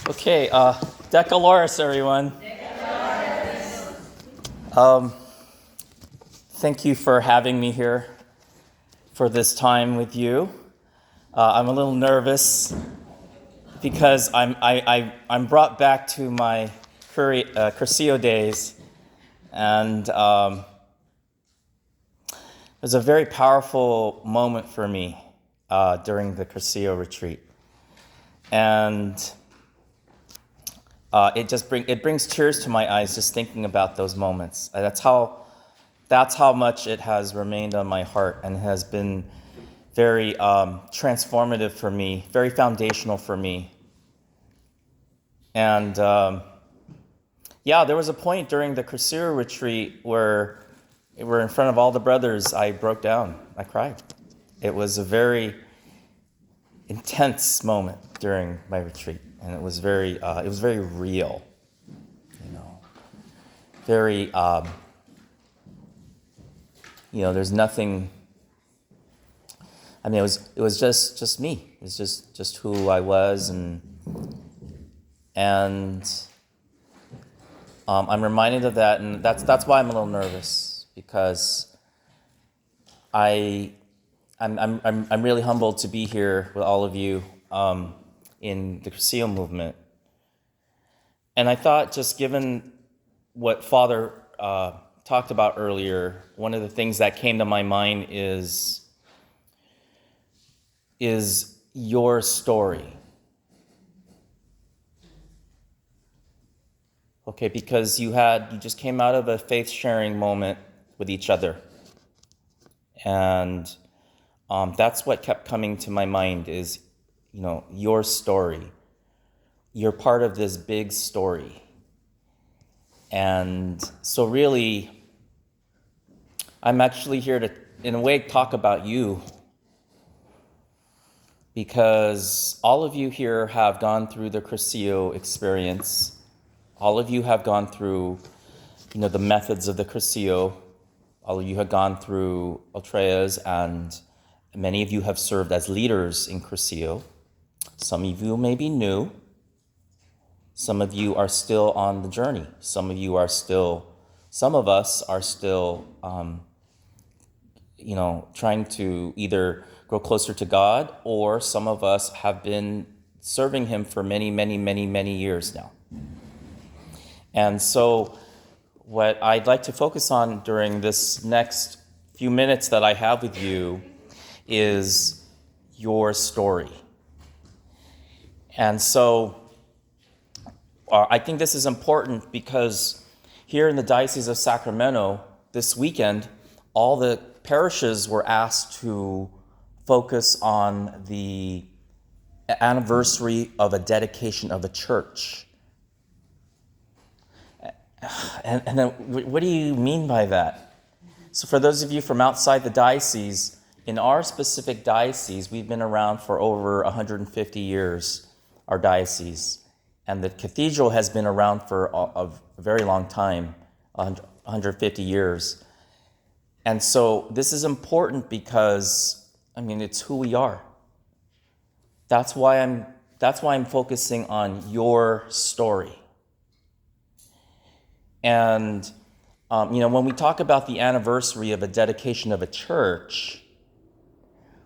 Okay, Decaloris, everyone. Thank you for having me here for this time with you. I'm a little nervous because I'm brought back to my cursillo days, and it was a very powerful moment for me during the cursillo retreat, and it brings tears to my eyes just thinking about those moments. That's how much it has remained on my heart and has been very transformative for me, very foundational for me. And there was a point during the cursillo retreat where we're in front of all the brothers. I broke down. I cried. It was a very intense moment during my retreat, and it was very real, very, there's nothing. I mean, it was just me. It was just who I was, and I'm reminded of that, and that's why I'm a little nervous, because I'm really humbled to be here with all of you in the cursillo movement. And I thought, just given what Father talked about earlier, one of the things that came to my mind is your story. Okay, because you just came out of a faith sharing moment with each other. And that's what kept coming to my mind is, your story. You're part of this big story. And so really, I'm actually here to, in a way, talk about you, because all of you here have gone through the cursillo experience. All of you have gone through, the methods of the cursillo. All of you have gone through ultreas, and many of you have served as leaders in cursillo. Some of you may be new. Some of you are still on the journey. Some of us are still, trying to either grow closer to God, or some of us have been serving Him for many, many, many, many years now. And so what I'd like to focus on during this next few minutes that I have with you is your story. And so I think this is important because here in the Diocese of Sacramento this weekend, all the parishes were asked to focus on the anniversary of a dedication of a church. And then, what do you mean by that? So for those of you from outside the diocese, in our specific diocese, we've been around for over 150 years, our diocese. And the cathedral has been around for a very long time, 150 years. And so this is important because, it's who we are. That's why I'm focusing on your story. And, when we talk about the anniversary of a dedication of a church,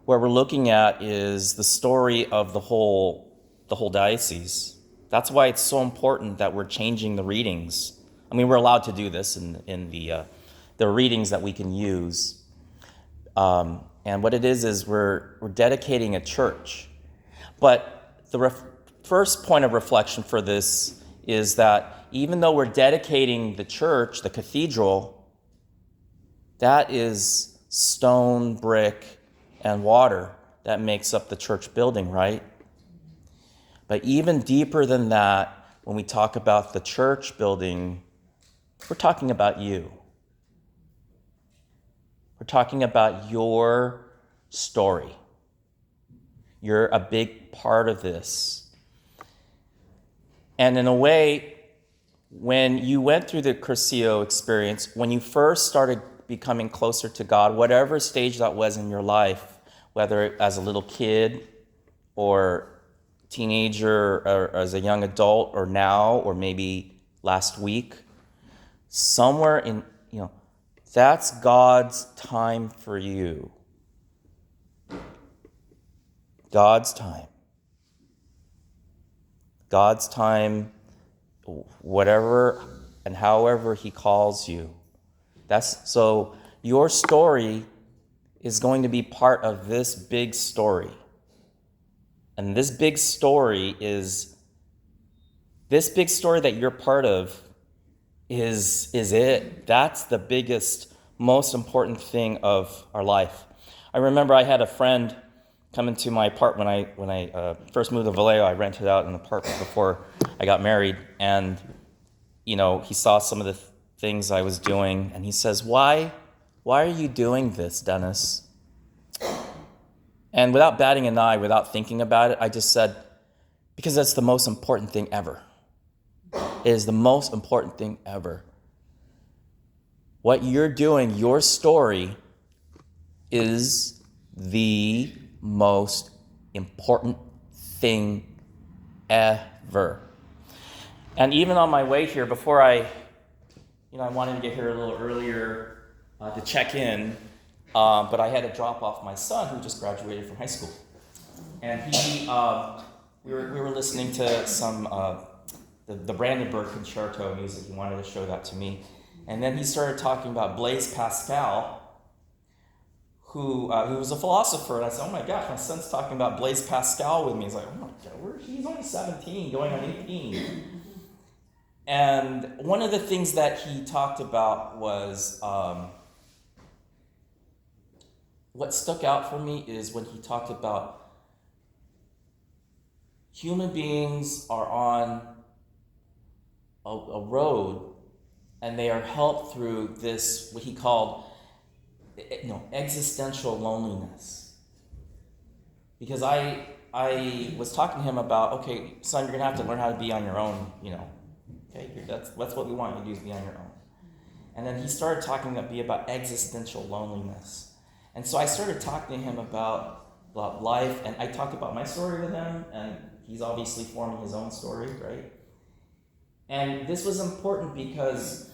what we're looking at is the story of the whole diocese. That's why it's so important that we're changing the readings. We're allowed to do this in the readings that we can use. And what it is we're dedicating a church. But the first point of reflection for this is that even though we're dedicating the church, the cathedral, that is stone, brick, and water that makes up the church building, right? But even deeper than that, when we talk about the church building, we're talking about you. We're talking about your story. You're a big part of this. And in a way, when you went through the cursillo experience, when you first started becoming closer to God, whatever stage that was in your life, whether as a little kid or teenager or as a young adult or now or maybe last week, somewhere in, that's God's time for you. God's time. God's time, whatever and however he calls you. So your story is going to be part of this big story. And this big story that you're part of is it. That's the biggest, most important thing of our life. I remember I had a friend come into my apartment when I first moved to Vallejo. I rented out an apartment before I got married, and he saw some of the things I was doing, and he says, "Why are you doing this, Dennis?" And without batting an eye, without thinking about it, I just said, "Because that's the most important thing ever. It is the most important thing ever. What you're doing, your story, is the most important thing ever." And even on my way here, before I wanted to get here a little earlier to check in, but I had to drop off my son who just graduated from high school. And we were listening to some the Brandenburg Concerto music. He wanted to show that to me. And then he started talking about Blaise Pascal, who was a philosopher. And I said, "Oh my gosh, my son's talking about Blaise Pascal with me." He's like, "Oh my God, he's only 17, going on 18. And one of the things that he talked about was, what stuck out for me is when he talked about human beings are on a road, and they are helped through this, what he called, existential loneliness. Because I was talking to him about, okay, son, you're gonna have to learn how to be on your own, Okay, that's what we want you to do, is be on your own. And then he started talking about existential loneliness. And so I started talking to him about life, and I talked about my story with him, and he's obviously forming his own story, right? And this was important because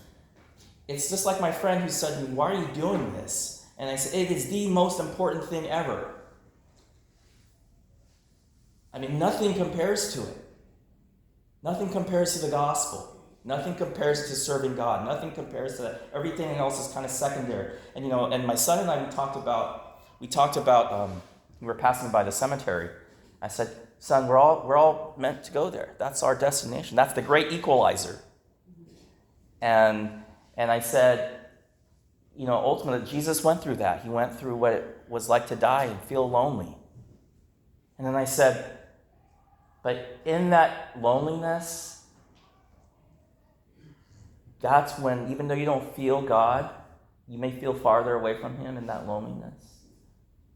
it's just like my friend who said to me, "Why are you doing this?" And I said, "It is the most important thing ever." I mean, nothing compares to it. Nothing compares to the gospel. Nothing compares to serving God. Nothing compares to that. Everything else is kind of secondary. And and my son and I we talked about we were passing by the cemetery. I said, "Son, we're all meant to go there. That's our destination. That's the great equalizer." And I said, ultimately Jesus went through that. He went through what it was like to die and feel lonely. And then I said, but in that loneliness, that's when, even though you don't feel God, you may feel farther away from him in that loneliness.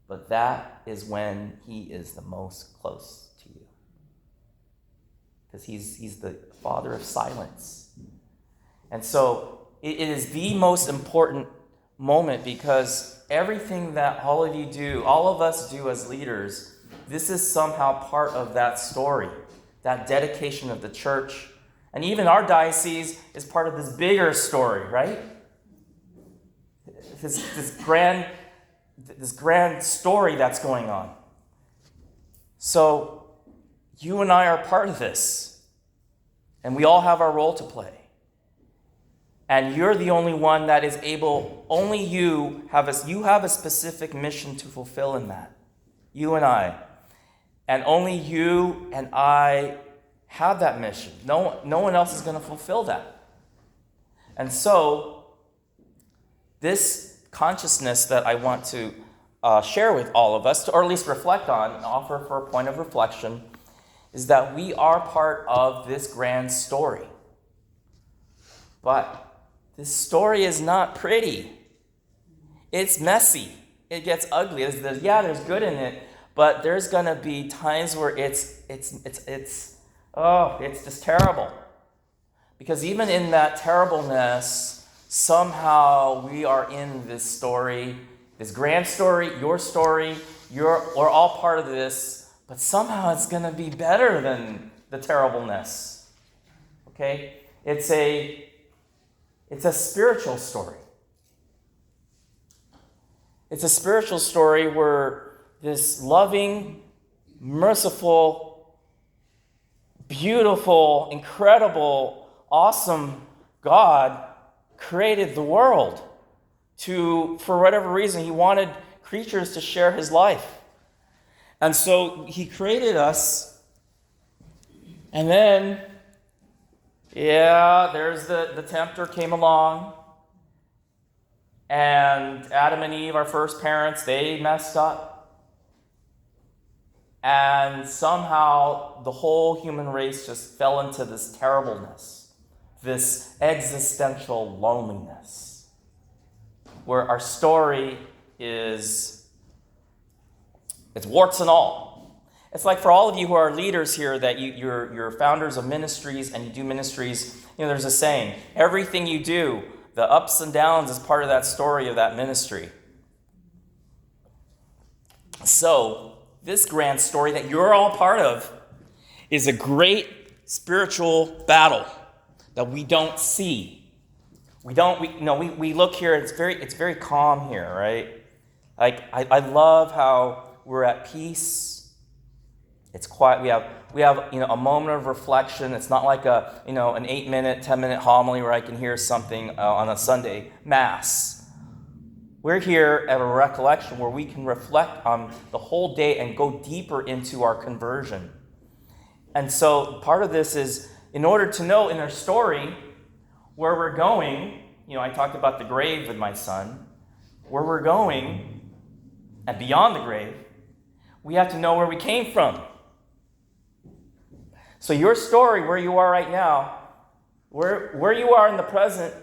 But that is when he is the most close to you. Because he's the father of silence. And so it is the most important moment, because everything that all of you do, all of us do as leaders, this is somehow part of that story, that dedication of the church. And even our diocese is part of this bigger story, right? This grand story that's going on. So you and I are part of this, and we all have our role to play. And you're the only one that is able. Only you have a specific mission to fulfill in that. You and I. And only you and I have that mission. No one else is going to fulfill that. And so, this consciousness that I want to share with all of us, or at least reflect on, and offer for a point of reflection, is that we are part of this grand story. But this story is not pretty. It's messy. It gets ugly. There's good in it, but there's gonna be times where it's just terrible. Because even in that terribleness, somehow we are in this story, this grand story, your story. We're all part of this, But somehow it's going to be better than the terribleness. Okay? It's a spiritual story. It's a spiritual story where this loving, merciful, beautiful, incredible, awesome God created the world for whatever reason, he wanted creatures to share his life. And so he created us, and then, there's the tempter came along, and Adam and Eve, our first parents, they messed up. And somehow the whole human race just fell into this terribleness, this existential loneliness, where our story it's warts and all. It's like for all of you who are leaders here, that you're founders of ministries and you do ministries, there's a saying, everything you do, the ups and downs is part of that story of that ministry. So, this grand story that you're all part of is a great spiritual battle that we don't see. We look here, it's very calm here, right? Like, I love how we're at peace. It's quiet. We have a moment of reflection. It's not like an 8-minute, 10-minute homily where I can hear something on a Sunday Mass. We're here at a recollection where we can reflect on the whole day and go deeper into our conversion. And so part of this is, in order to know in our story where we're going, I talked about the grave with my son, where we're going, and beyond the grave, we have to know where we came from. So your story, where you are right now, where you are in the present,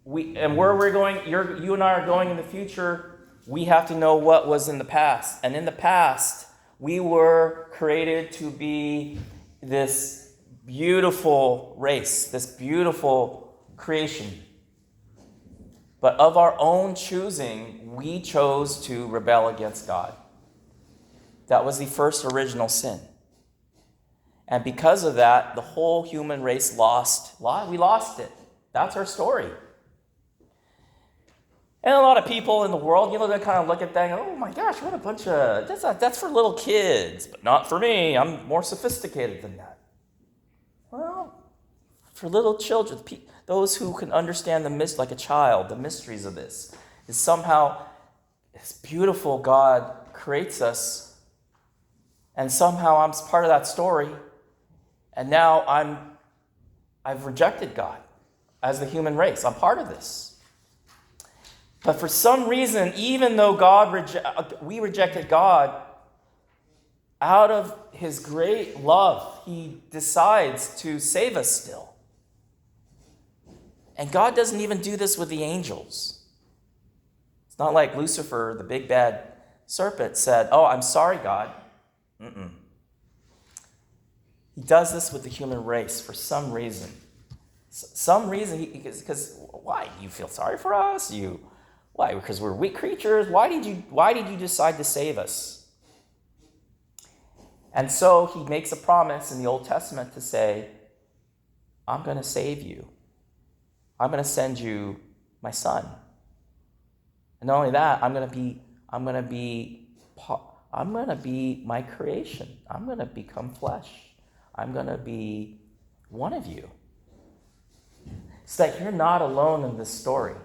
and where we're going, you and I are going in the future, we have to know what was in the past. And in the past, we were created to be this beautiful race, this beautiful creation. But of our own choosing, we chose to rebel against God. That was the first original sin. And because of that, the whole human race we lost it. That's our story. And a lot of people in the world, they kind of look at that and go, oh my gosh, what a bunch of, that's for little kids, but not for me. I'm more sophisticated than that. Well, for little children, those who can understand like a child, the mysteries of this, is somehow this beautiful God creates us, and somehow I'm part of that story, and now I've rejected God as the human race. I'm part of this. But for some reason, even though we rejected God, out of his great love, he decides to save us still. And God doesn't even do this with the angels. It's not like Lucifer, the big bad serpent, said, oh, I'm sorry, God. He does this with the human race for some reason. Because why? You feel sorry for us? Why? Because we're weak creatures? Why did you decide to save us? And so he makes a promise in the Old Testament to say, I'm going to save you. I'm going to send you my son. And not only that, I'm going to be my creation. I'm going to become flesh. I'm going to be one of you. It's like you're not alone in this story.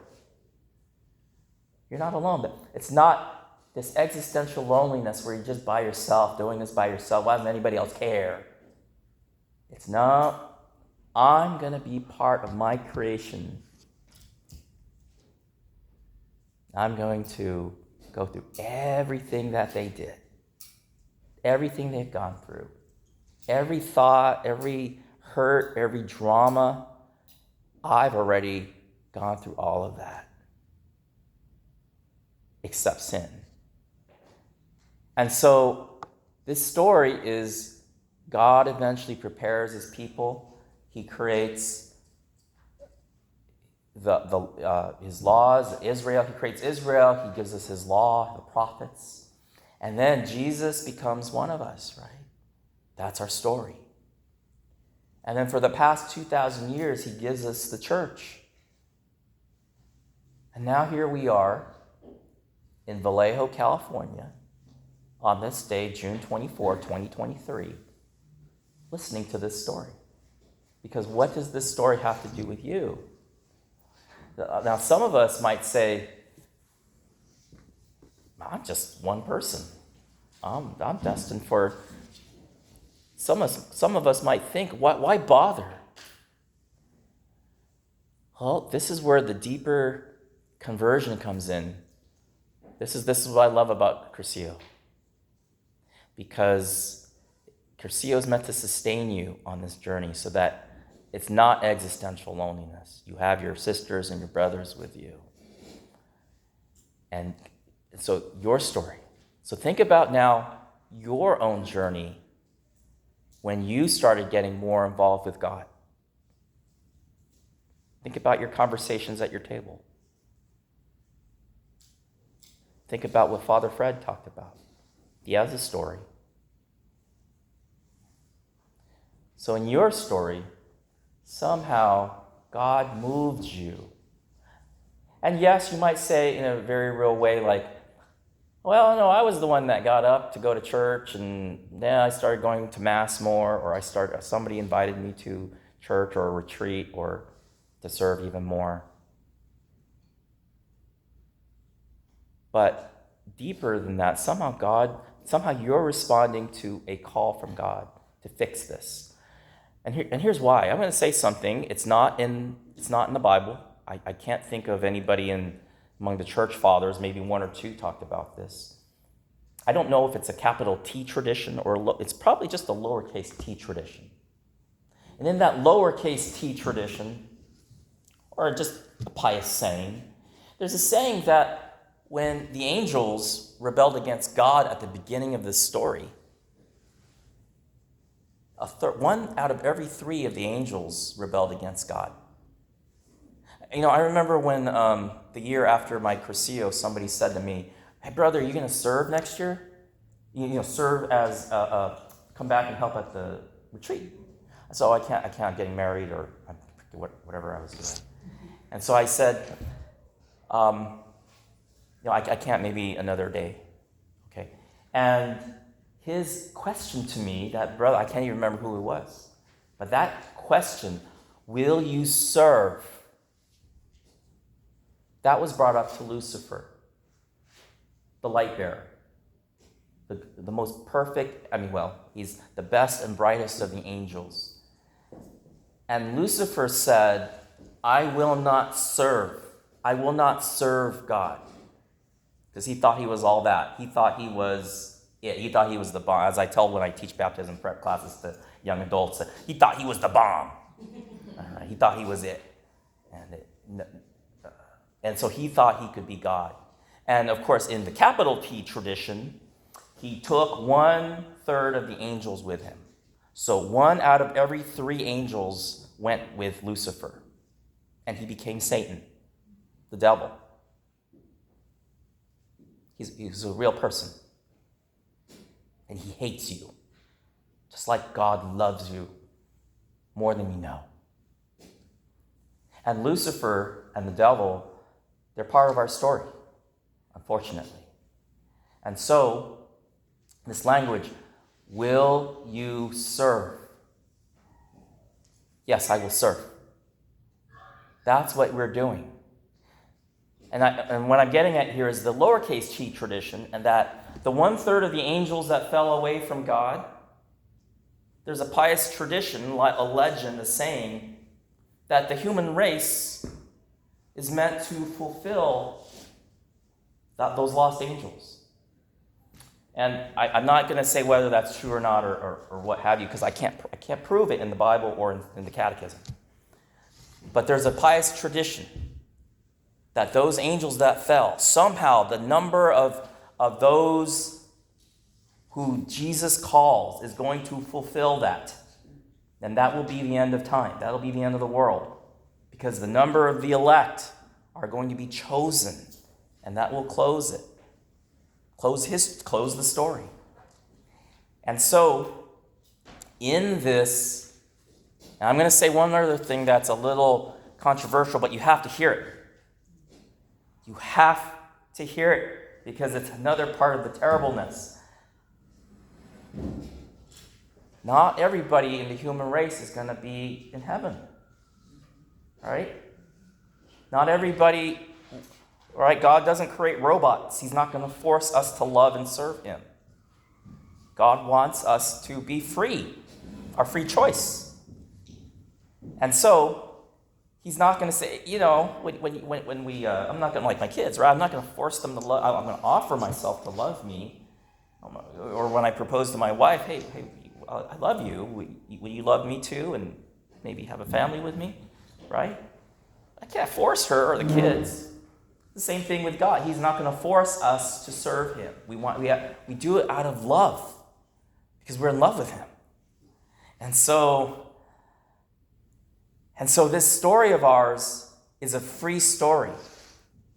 You're not alone. But it's not this existential loneliness where you're just by yourself, doing this by yourself. Why doesn't anybody else care? It's no, I'm going to be part of my creation. I'm going to go through everything that they did, everything they've gone through, every thought, every hurt, every drama. I've already gone through all of that, except sin. And so this story is God eventually prepares his people. He creates his laws, Israel. He creates Israel. He gives us his law, the prophets. And then Jesus becomes one of us, right? That's our story. And then for the past 2,000 years, he gives us the church. And now here we are in Vallejo, California, on this day, June 24, 2023, listening to this story. Because what does this story have to do with you? Now, some of us might say, I'm just one person. I'm destined for... Some of us might think, why bother? Well, this is where the deeper conversion comes in. This is what I love about cursillo. Because cursillo is meant to sustain you on this journey so that it's not existential loneliness. You have your sisters and your brothers with you. And so your story. So think about now your own journey when you started getting more involved with God. Think about your conversations at your table. Think about what Father Fred talked about. He has a story. So in your story, somehow God moved you. And yes, you might say in a very real way, like, well, no, I was the one that got up to go to church, and then I started going to Mass more, or somebody invited me to church or a retreat or to serve even more. But deeper than that, somehow you're responding to a call from God to fix this. And here's why. I'm going to say something. It's not in the Bible. I can't think of anybody among the church fathers, maybe one or two talked about this. I don't know if it's a capital T tradition or it's probably just a lowercase t tradition. And in that lowercase t tradition, or just a pious saying, there's a saying that when the angels rebelled against God at the beginning of this story, one out of every three of the angels rebelled against God. I remember when the year after my cursillo, somebody said to me, "Hey, brother, are you going to serve next year? Serve as come back and help at the retreat." So I can't getting married or whatever I was doing, and so I said, I can't, maybe another day, okay. And his question to me, that brother, I can't even remember who it was, but that question, "Will you serve?" That was brought up to Lucifer, the light bearer, the most perfect, he's the best and brightest of the angels. And Lucifer said, "I will not serve. I will not serve God." Because he thought he was all that. He thought he was it. He thought he was the bomb. As I tell when I teach baptism prep classes to young adults, he thought he was the bomb. He thought he was it. And so he thought he could be God. And of course, in the capital T tradition, he took 1/3 of the angels with him. So 1 out of every 3 angels went with Lucifer. And he became Satan, the devil. He's a real person. And he hates you. Just like God loves you more than you know. And Lucifer and the devil, they're part of our story, unfortunately. And so, this language, "Will you serve?" Yes, I will serve. That's what we're doing. And what I'm getting at here is the lowercase t tradition, and that the 1/3 of the angels that fell away from God, there's a pious tradition, a legend, a saying, that the human race is meant to fulfill those lost angels. And I'm not going to say whether that's true or not, or what have you, because I can't prove it in the Bible or in the Catechism. But there's a pious tradition that those angels that fell, somehow the number of those who Jesus calls is going to fulfill that. And that will be the end of time. That'll be the end of the world. Because the number of the elect are going to be chosen. And that will close it. close the story. And so, in this, and I'm going to say one other thing that's a little controversial, but you have to hear it. You have to hear it, because it's another part of the terribleness. Not everybody in the human race is going to be in heaven. Right? Not everybody, right? God doesn't create robots. He's not going to force us to love and serve him. God wants us to be free, our free choice. And so, he's not going to say, when we, I'm not going to, like my kids, right? I'm not going to force them to love, I'm going to offer myself to love me. Or when I propose to my wife, hey, I love you. Will you love me too? And maybe have a family with me, right? I can't force her or the kids. The same thing with God. He's not going to force us to serve him. We do it out of love, because we're in love with him. And so this story of ours is a free story.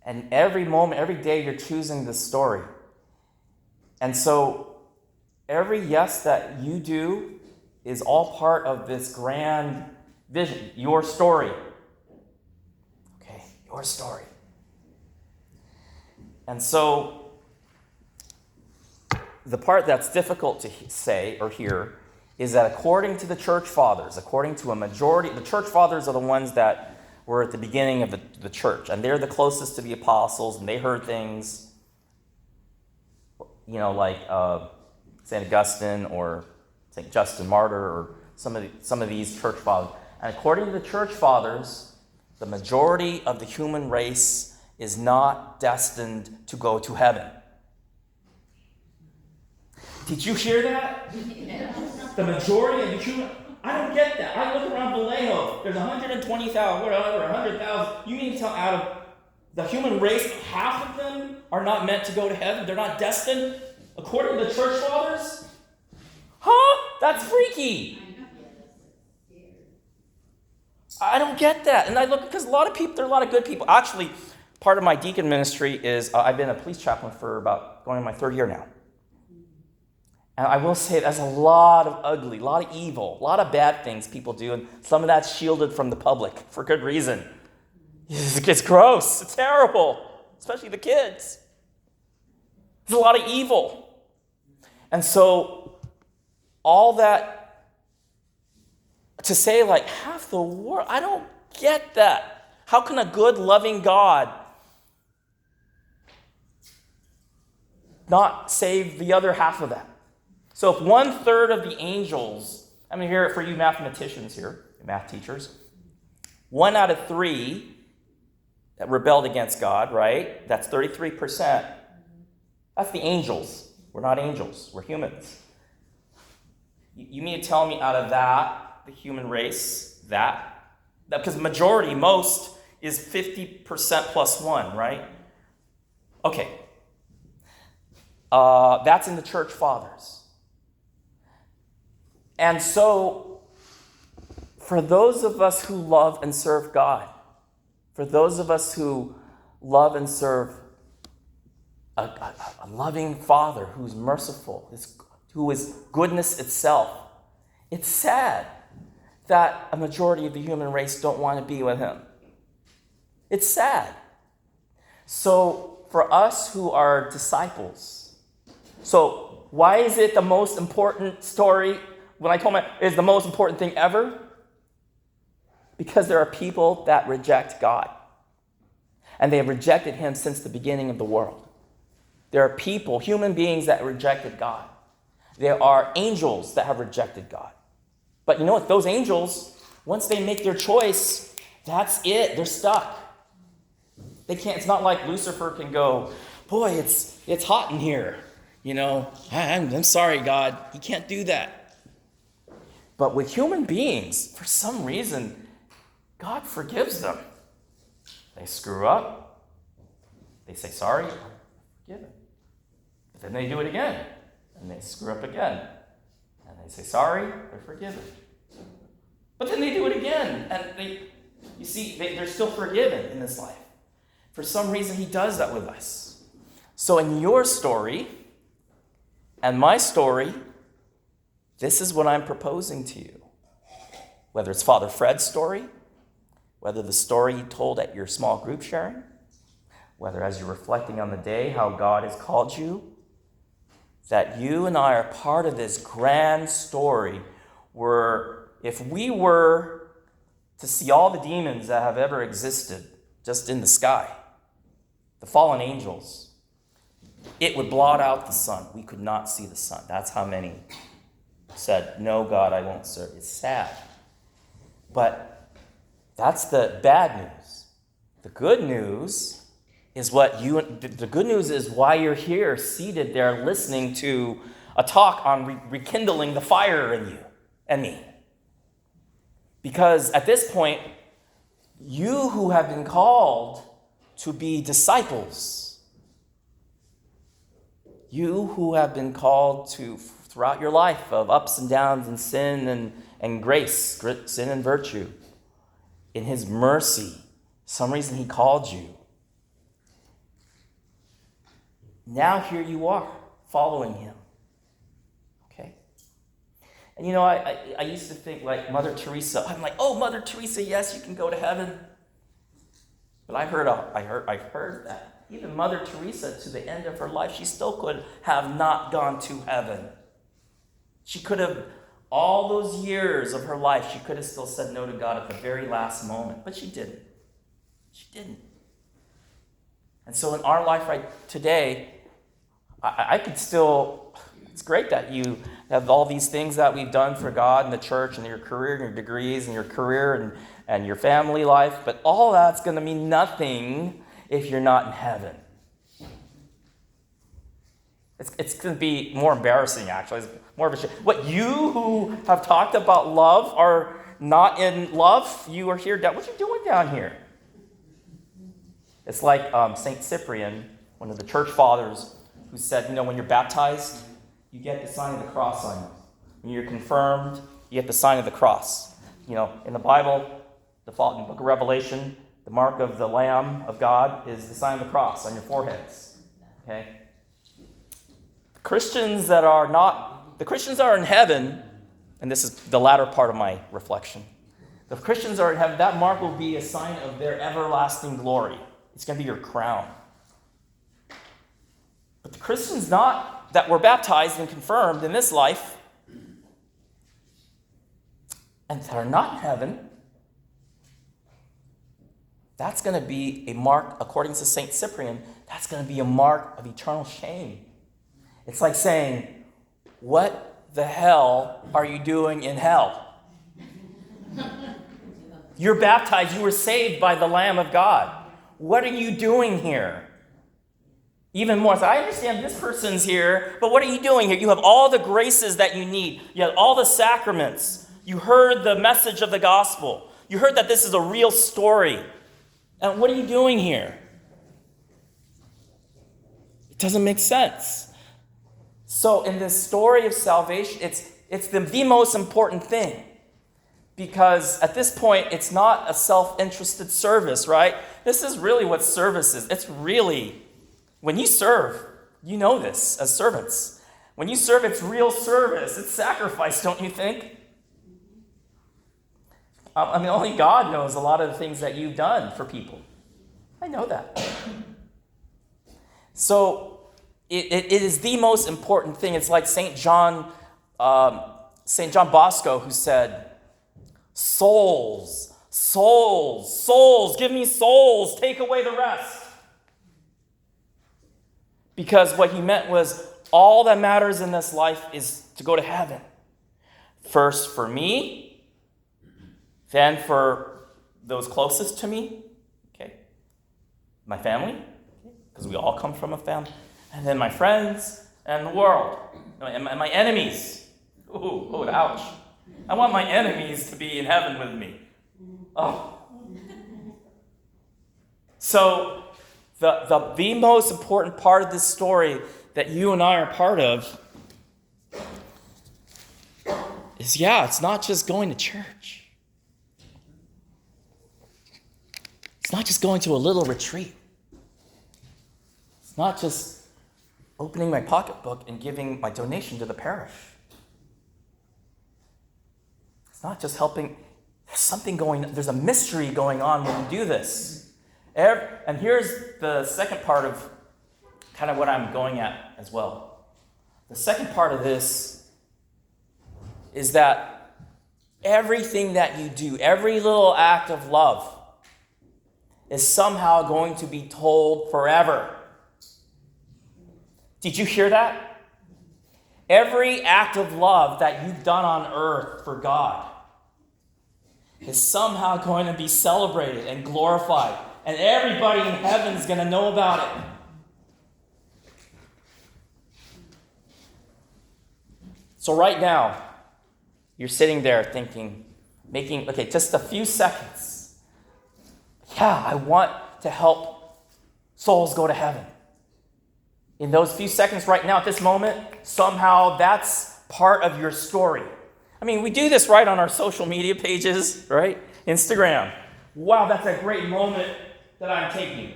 And every moment, every day, you're choosing this story. And so every yes that you do is all part of this grand vision, your story. Okay, your story. And so the part that's difficult to say or hear is that according to the church fathers, according to a majority, the church fathers are the ones that were at the beginning of the church, and they're the closest to the apostles, and they heard things, like St. Augustine or St. Justin Martyr or some of these church fathers. And according to the church fathers, the majority of the human race is not destined to go to heaven. Did you hear that? The majority of the human... I don't get that. I look around Vallejo. There's 120,000, whatever, 100,000. You mean to tell out of the human race, half of them are not meant to go to heaven? They're not destined? According to the church fathers? Huh? That's freaky. I don't get that. And I look, because there are a lot of good people. Actually, part of my deacon ministry is I've been a police chaplain for going on my third year now. And I will say there's a lot of ugly, a lot of evil, a lot of bad things people do, and some of that's shielded from the public for good reason. It's gross. It's terrible, especially the kids. There's a lot of evil. And so all that, to say like half the world, I don't get that. How can a good, loving God not save the other half of that? So if 1/3 of the angels, I'm going to hear it for you mathematicians here, math teachers, 1 out of 3 that rebelled against God, right? That's 33%. That's the angels. We're not angels. We're humans. You mean to tell me out of that, the human race, that because the majority, most, is 50% plus 1, right? Okay. That's in the church fathers. And so, for those of us who love and serve God, for those of us who love and serve a loving Father who's merciful, who is goodness itself, it's sad that a majority of the human race don't want to be with him. It's sad. So, for us who are disciples, so why is it the most important story? When I told my, is the most important thing ever? Because there are people that reject God. And they have rejected him since the beginning of the world. There are people, human beings, that rejected God. There are angels that have rejected God. But you know what? Those angels, once they make their choice, that's it. They're stuck. They can't, it's not like Lucifer can go, boy, it's hot in here. I'm sorry, God. He can't do that. But with human beings, for some reason, God forgives them. They screw up. They say, sorry, forgiven. But then they do it again. And they screw up again. And they say, sorry, they're forgiven. But then they do it again. And they're still forgiven in this life. For some reason, he does that with us. So in your story and my story, this is what I'm proposing to you. Whether it's Father Fred's story, whether the story you told at your small group sharing, whether as you're reflecting on the day how God has called you, that you and I are part of this grand story where if we were to see all the demons that have ever existed just in the sky, the fallen angels, it would blot out the sun. We could not see the sun. That's how many said, no, God, I won't serve. It's sad. But that's the bad news. The good news is the good news is why you're here, seated there, listening to a talk on rekindling the fire in you and me. Because at this point, you who have been called to be disciples, you who have been called to, throughout your life of ups and downs and sin and grace, sin and virtue, in his mercy, some reason he called you. Now here you are, following him. Okay? And you know, I used to think like Mother Teresa. I'm like, oh, Mother Teresa, yes, you can go to heaven. But I heard that even Mother Teresa, to the end of her life, she still could have not gone to heaven. She could have, all those years of her life, she could have still said no to God at the very last moment. But she didn't. She didn't. And so in our life right today, I could still, it's great that you have all these things that we've done for God and the church and your career and your degrees and your career and your family life, but all that's going to mean nothing if you're not in heaven. It's going to be more embarrassing, actually. It's more of a shame. What, you who have talked about love are not in love? You are here. What are you doing down here? It's like St. Cyprian, one of the church fathers, who said, when you're baptized, you get the sign of the cross on you. When you're confirmed, you get the sign of the cross. In the Bible, in the book of Revelation, the mark of the Lamb of God is the sign of the cross on your foreheads. Okay? The Christians that are in heaven, and this is the latter part of my reflection. The Christians are in heaven, that mark will be a sign of their everlasting glory. It's going to be your crown. But the Christians that were baptized and confirmed in this life, and that are not in heaven, that's going to be a mark, according to St. Cyprian, that's going to be a mark of eternal shame. It's like saying, what the hell are you doing in hell? You're baptized, you were saved by the Lamb of God. What are you doing here? Even more, so I understand this person's here, but what are you doing here? You have all the graces that you need. You have all the sacraments. You heard the message of the gospel. You heard that this is a real story. And what are you doing here? It doesn't make sense. So in this story of salvation, it's the most important thing. Because at this point, it's not a self-interested service, right? This is really what service is. It's really, when you serve, you know this as servants. When you serve, it's real service. It's sacrifice, don't you think? Only God knows a lot of the things that you've done for people. I know that. So it is the most important thing. It's like St. John Bosco, who said, souls, souls, souls, give me souls, take away the rest. Because what he meant was all that matters in this life is to go to heaven. First for me, then for those closest to me, okay, my family, because we all come from a family, and then my friends and the world, and my enemies. Ooh, ouch. I want my enemies to be in heaven with me. Oh. So the most important part of this story that you and I are part of is, it's not just going to church. It's not just going to a little retreat. It's not just opening my pocketbook and giving my donation to the parish. It's not just helping. There's a mystery going on when we do this. And here's the second part of kind of what I'm going at as well. The second part of this is that everything that you do, every little act of love, is somehow going to be told forever. Did you hear that? Every act of love that you've done on earth for God is somehow going to be celebrated and glorified, and everybody in heaven is going to know about it. So right now, you're sitting there thinking, just a few seconds. Yeah, I want to help souls go to heaven. In those few seconds right now, at this moment, somehow that's part of your story. I mean, we do this right on our social media pages, right? Instagram. Wow, that's a great moment that I'm taking.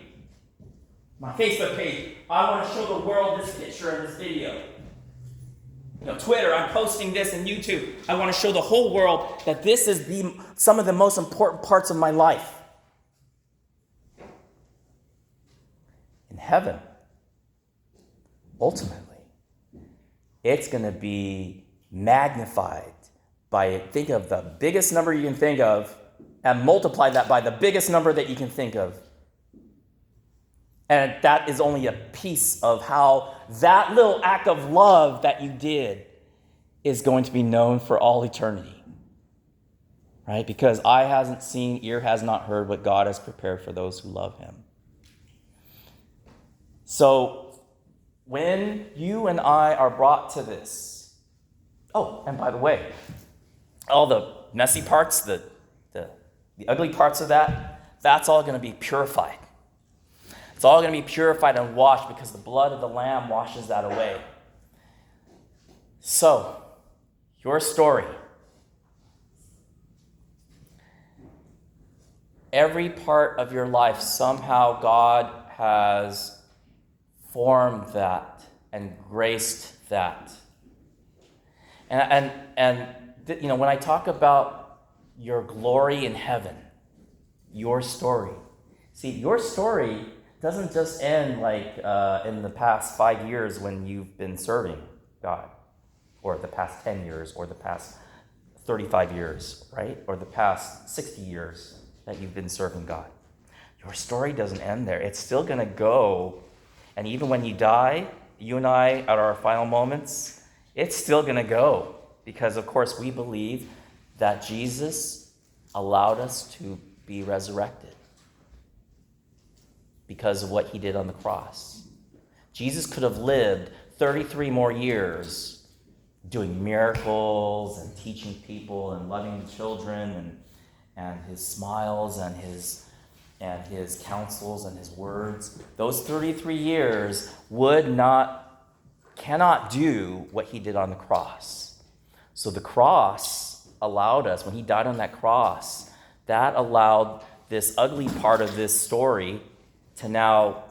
My Facebook page, I want to show the world this picture and this video. Twitter, I'm posting this, and YouTube. I want to show the whole world that this is some of the most important parts of my life. In heaven, ultimately, it's going to be magnified by, think of the biggest number you can think of, and multiply that by the biggest number that you can think of. And that is only a piece of how that little act of love that you did is going to be known for all eternity. Right? Because eye hasn't seen, ear has not heard what God has prepared for those who love him. So, when you and I are brought to this, and by the way, all the messy parts, the ugly parts of that's all going to be purified. It's all going to be purified and washed because the blood of the Lamb washes that away. So, your story. Every part of your life, somehow God has formed that and graced that. And when I talk about your glory in heaven, your story. See, your story doesn't just end like in the past 5 years when you've been serving God, or the past 10 years, or the past 35 years, right? Or the past 60 years that you've been serving God. Your story doesn't end there. It's still going to go, and even when you die, you and I, at our final moments, it's still going to go. Because, of course, we believe that Jesus allowed us to be resurrected because of what he did on the cross. Jesus could have lived 33 more years doing miracles and teaching people and loving the children and his smiles and his counsels and his words. Those 33 years cannot do what he did on the cross. So the cross allowed us, when he died on that cross, that allowed this ugly part of this story to now,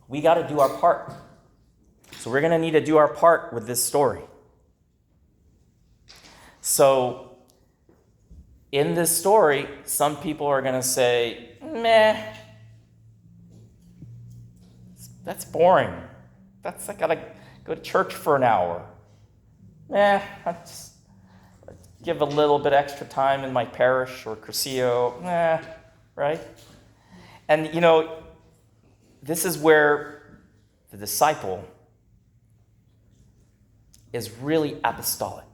we got to do our part. So we're going to need to do our part with this story. So in this story, some people are going to say, meh, that's boring. I got to go to church for an hour. I just give a little bit extra time in my parish or cursillo. Right? And, this is where the disciple is really apostolic.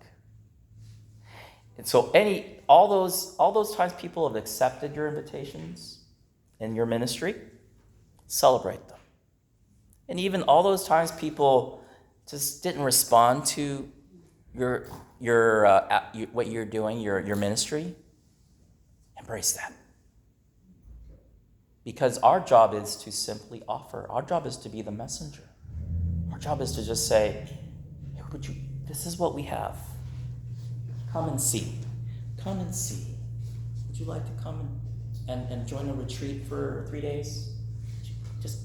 And so all those times people have accepted your invitations in your ministry, celebrate them. And even all those times people just didn't respond to what you're doing, your ministry, embrace that. Because our job is to simply offer. Our job is to be the messenger. Our job is to just say, this is what we have. Come and see. Come and see. Would you like to come and join a retreat for 3 days? Just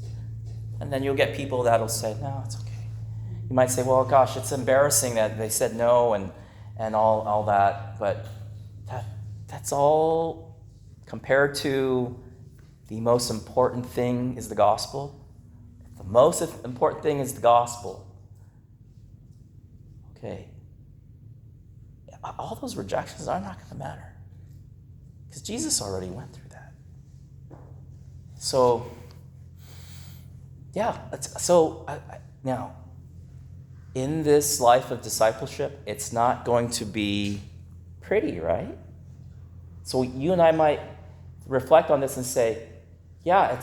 And then you'll get people that'll say, no, it's okay. You might say, well, gosh, it's embarrassing that they said no and all that. But that's all compared to the most important thing is the gospel. The most important thing is the gospel. Okay. All those rejections are not going to matter. Because Jesus already went through that. So, yeah. Now, in this life of discipleship, it's not going to be pretty, right? So you and I might reflect on this and say, yeah,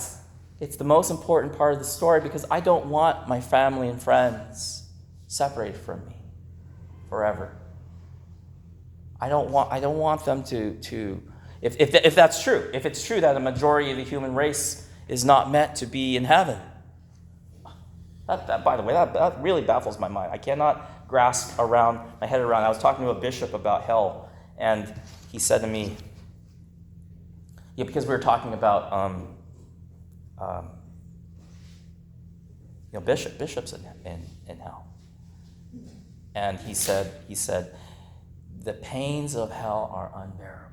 it's the most important part of the story because I don't want my family and friends separated from me forever. I don't want them to if that's true, if it's true that a majority of the human race is not meant to be in heaven. That by the way, that really baffles my mind. I cannot grasp my head around. I was talking to a bishop about hell, and he said to me, because we were talking about bishops in hell. And he said, the pains of hell are unbearable.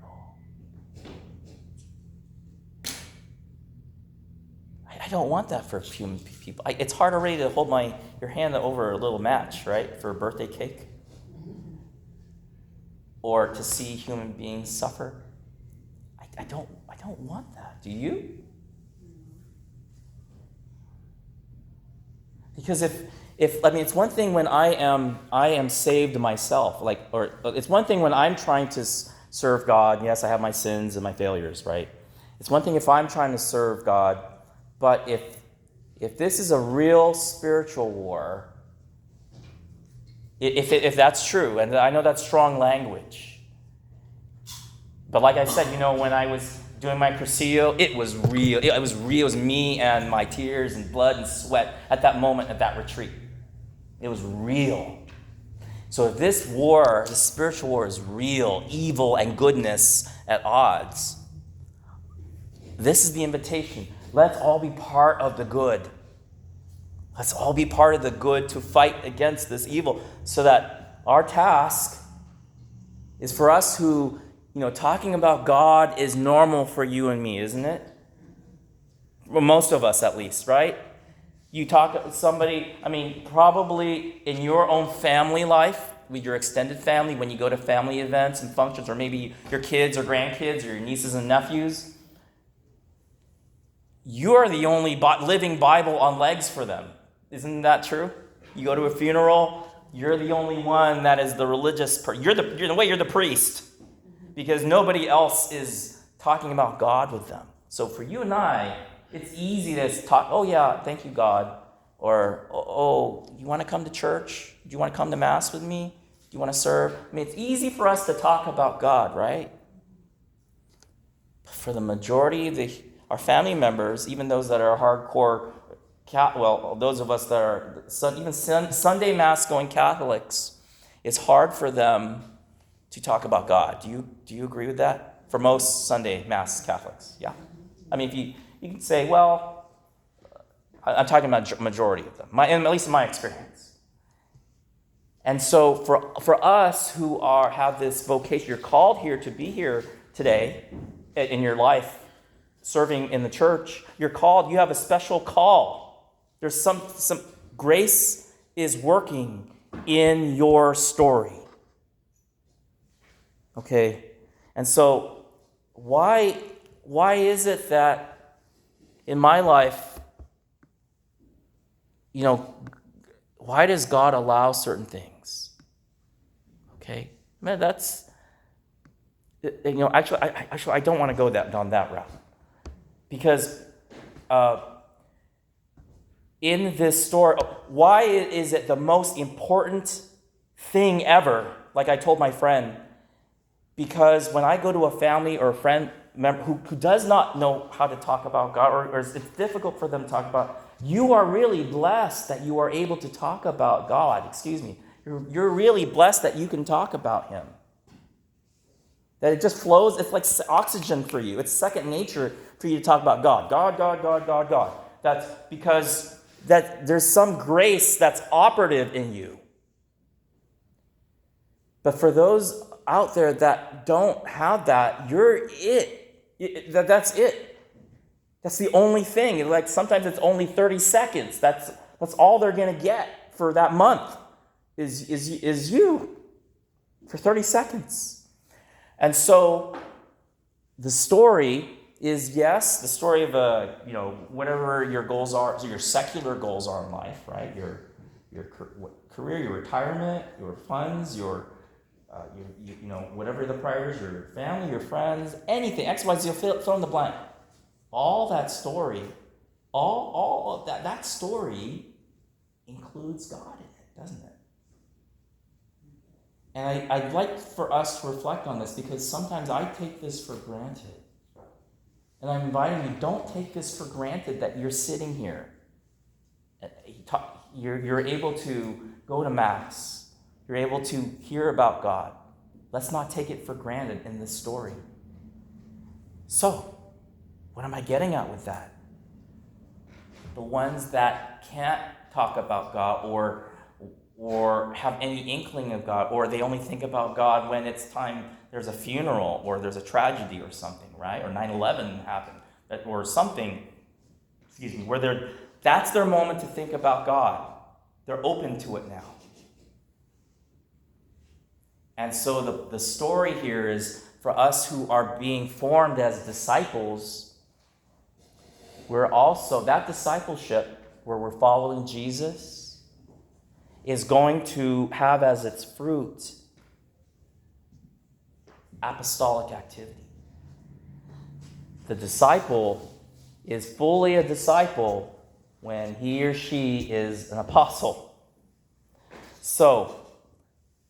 I don't want that for human people. It's hard already to hold your hand over a little match, right, for a birthday cake. Or to see human beings suffer. I don't want that. Do you? Because if it's one thing when I am saved myself, or it's one thing when I'm trying to serve God. Yes, I have my sins and my failures, right? It's one thing if I'm trying to serve God, but if this is a real spiritual war, if that's true, and I know that's strong language, but like I said, when I was doing my cursillo, it was real. It was real. It was me and my tears and blood and sweat at that moment at that retreat. It was real. So if this war, this spiritual war, is real, evil and goodness at odds, this is the invitation. Let's all be part of the good. Let's all be part of the good to fight against this evil, so that our task is for us who, talking about God is normal for you and me, isn't it? Well, most of us at least, right? You talk to somebody, probably in your own family life, with your extended family, when you go to family events and functions, or maybe your kids or grandkids or your nieces and nephews, you are the only living Bible on legs for them. Isn't that true? You go to a funeral, you're the only one that is the religious person. You're the priest, because nobody else is talking about God with them. So for you and I, it's easy to talk, oh yeah, thank you, God. Or, oh, you want to come to church? Do you want to come to Mass with me? Do you want to serve? It's easy for us to talk about God, right? But for the majority of our family members, even those that are hardcore, those of us that are even Sunday Mass going Catholics, it's hard for them to talk about God. Do you agree with that? For most Sunday Mass Catholics, yeah. If you can say, well, I'm talking about majority of them, at least in my experience. And so for us who have this vocation, you're called here to be here today in your life, serving in the church. You're called. You have a special call. There's some grace is working in your story. Okay, and so why is it that in my life, why does God allow certain things? Okay, that's actually I don't want to go down that route, because in this story, why is it the most important thing ever? Like I told my friend. Because when I go to a family or a friend member who does not know how to talk about God, or it's difficult for them to talk about, you are really blessed that you are able to talk about God. Excuse me. You're really blessed that you can talk about Him. That it just flows. It's like oxygen for you. It's second nature for you to talk about God. God, God, God, God, God. That's because that there's some grace that's operative in you. But for those out there that don't have that, you're it. That's it. That's the only thing. Like sometimes it's only 30 seconds. That's all they're gonna get for that month is you for 30 seconds. And so the story is, yes, the story of whatever your goals are, so your secular goals are in life, right? Your career, your retirement, your funds, your whatever the priorities, your family, your friends, anything, X, Y, Z, fill in the blank. All that story, all of that story includes God in it, doesn't it? And I'd like for us to reflect on this because sometimes I take this for granted. And I'm inviting you, don't take this for granted that you're sitting here. You're able to go to Mass. You're able to hear about God. Let's not take it for granted in this story. So, what am I getting at with that? The ones that can't talk about God or have any inkling of God, or they only think about God when it's time, there's a funeral, or there's a tragedy or something, right? Or 9/11 happened, or something, where that's their moment to think about God. They're open to it now. And so the story here is for us who are being formed as disciples, we're also, that discipleship where we're following Jesus is going to have as its fruit apostolic activity. The disciple is fully a disciple when he or she is an apostle. So,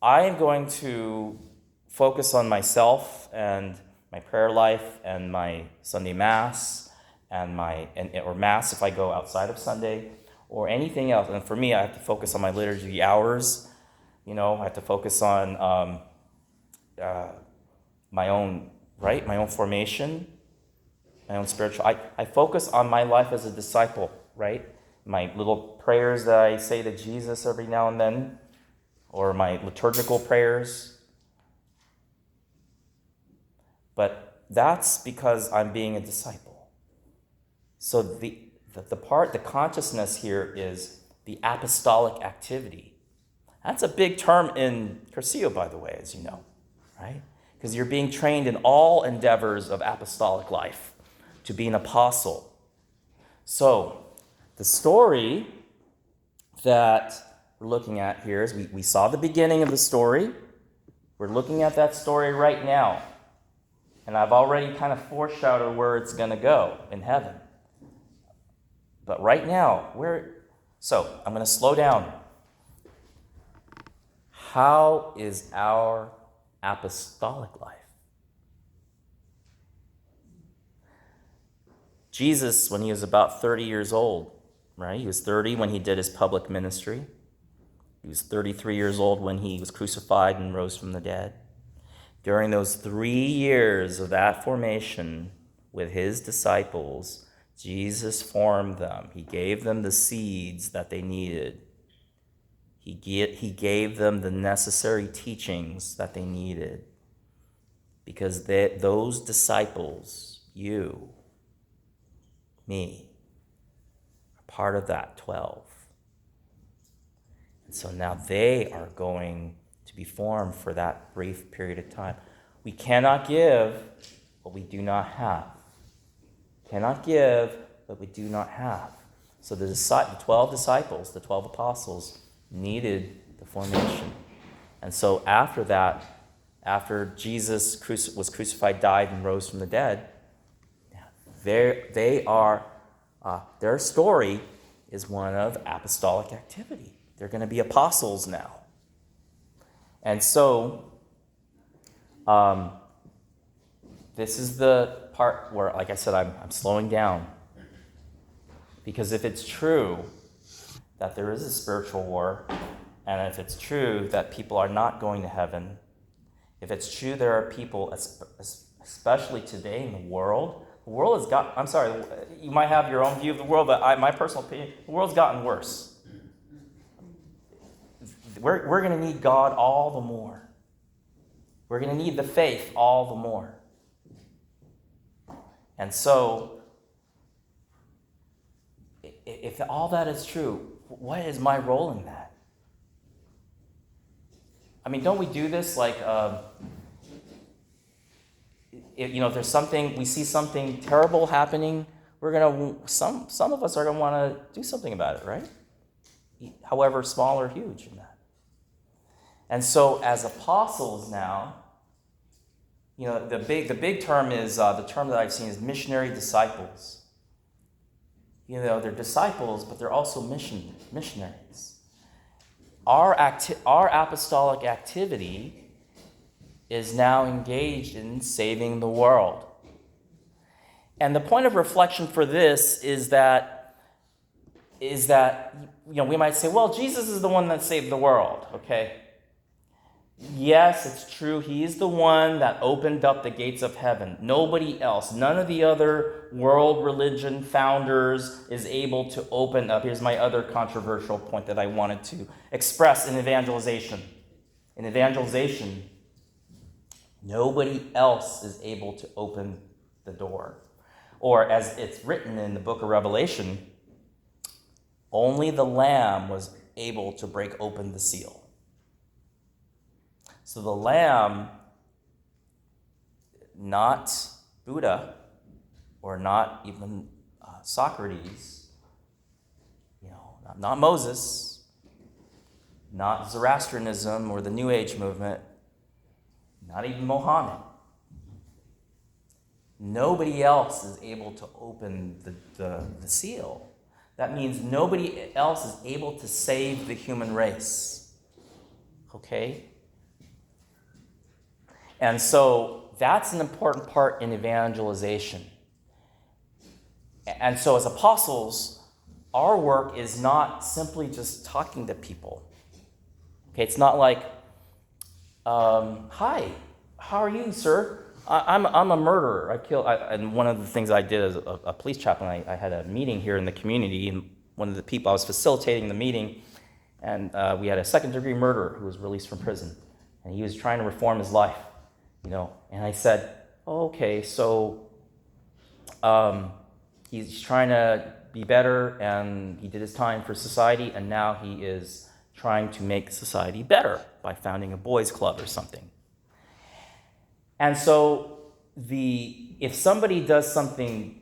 I am going to focus on myself and my prayer life and my Sunday Mass or Mass if I go outside of Sunday or anything else. And for me, I have to focus on my liturgy hours. I have to focus on my own formation, my own spiritual. I focus on my life as a disciple, right? My little prayers that I say to Jesus every now and then, or my liturgical prayers. But that's because I'm being a disciple. So the consciousness here is the apostolic activity. That's a big term in cursillo, by the way, as you know, right? Because you're being trained in all endeavors of apostolic life to be an apostle. So the story that we're looking at here is we saw the beginning of the story. We're looking at that story right now. And I've already kind of foreshadowed where it's going to go in heaven. But right now, so I'm going to slow down. How is our apostolic life? Jesus, when he was about 30 years old, right? He was 30 when he did his public ministry. He was 33 years old when he was crucified and rose from the dead. During those 3 years of that formation with his disciples, Jesus formed them. He gave them the seeds that they needed. He gave them the necessary teachings that they needed. Because those disciples, you, me, are part of that 12. And so now they are going to be formed for that brief period of time. We cannot give what we do not have. Cannot give what we do not have. So the 12 disciples, the 12 apostles, needed the formation. And so after that, after Jesus was crucified, died, and rose from the dead, their story is one of apostolic activity. They're going to be apostles now. And so, this is the part where, like I said, I'm slowing down. Because if it's true that there is a spiritual war, and if it's true that people are not going to heaven, if it's true there are people, especially today in the world, The world has got, I'm sorry, you might have your own view of the world, but my personal opinion, the world's gotten worse. We're going to need God all the more. We're going to need the faith all the more. And so, if all that is true, what is my role in that? I mean, don't we do this like, if there's something, we see something terrible happening, some of us are going to want to do something about it, right? However small or huge in that. And so as apostles now, the big term is, the term that I've seen is missionary disciples. They're disciples, but they're also missionaries. Our apostolic activity is now engaged in saving the world. And the point of reflection for this is that we might say, well, Jesus is the one that saved the world, okay? Yes, it's true. He is the one that opened up the gates of heaven. Nobody else, none of the other world religion founders is able to open up. Here's my other controversial point that I wanted to express in evangelization. In evangelization, nobody else is able to open the door. Or as it's written in the book of Revelation, only the Lamb was able to break open the seal. So the Lamb, not Buddha, or not even Socrates, not Moses, not Zoroastrianism or the New Age movement, not even Mohammed. Nobody else is able to open the seal. That means nobody else is able to save the human race. Okay? And so that's an important part in evangelization. And so as apostles, our work is not simply just talking to people. Okay, it's not like, hi, how are you, sir? I'm a murderer. And one of the things I did as a police chaplain, I had a meeting here in the community, and one of the people, I was facilitating the meeting, and we had a second-degree murderer who was released from prison, and he was trying to reform his life. And I said, okay, so he's trying to be better, and he did his time for society, and now he is trying to make society better by founding a boys' club or something. And so if somebody does something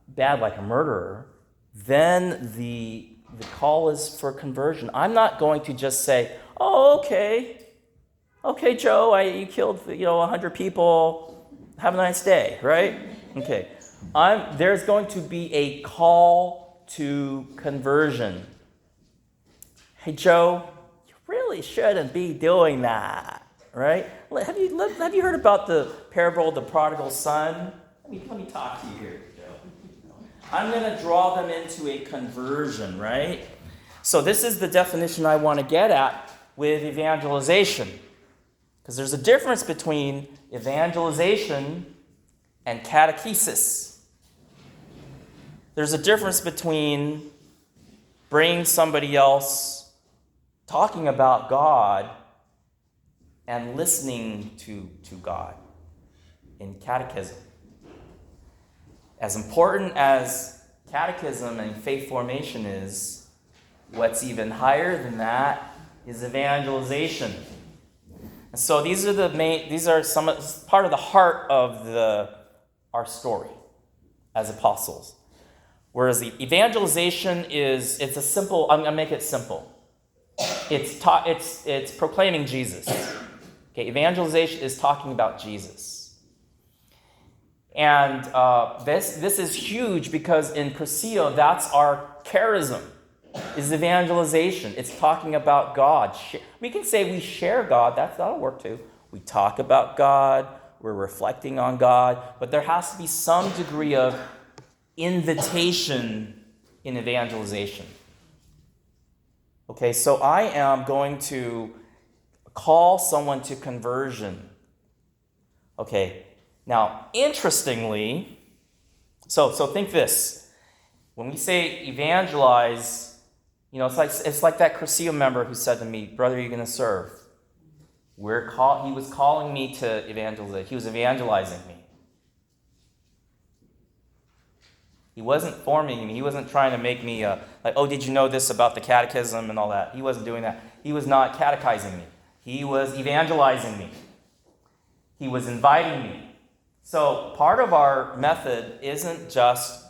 bad like a murderer, then the call is for conversion. I'm not going to just say, oh, okay, Joe, you killed 100 people. Have a nice day, right? Okay. There's going to be a call to conversion. Hey, Joe, you really shouldn't be doing that, right? Have you heard about the parable of the prodigal son? Let me talk to you here, Joe. I'm going to draw them into a conversion, right? So this is the definition I want to get at with evangelization. Because there's a difference between evangelization and catechesis. There's a difference between bringing somebody else, talking about God, and listening to God in catechism. As important as catechism and faith formation is, what's even higher than that is evangelization. And so these are part of the heart of our story as apostles. Whereas the evangelization it's a simple, I'm going to make it simple. It's proclaiming Jesus. Okay, evangelization is talking about Jesus. And this is huge because in cursillo, that's our charism, is evangelization. It's talking about God. We can say we share God. That'll work too. We talk about God. We're reflecting on God. But there has to be some degree of invitation in evangelization. Okay, so I am going to call someone to conversion. Okay, now, interestingly, So think this. When we say evangelize, it's like that cursillo member who said to me, "Brother, you're going to serve." He was calling me to evangelize. He was evangelizing me. He wasn't forming me. He wasn't trying to make me oh, did you know this about the catechism and all that? He wasn't doing that. He was not catechizing me. He was evangelizing me. He was inviting me. So part of our method isn't just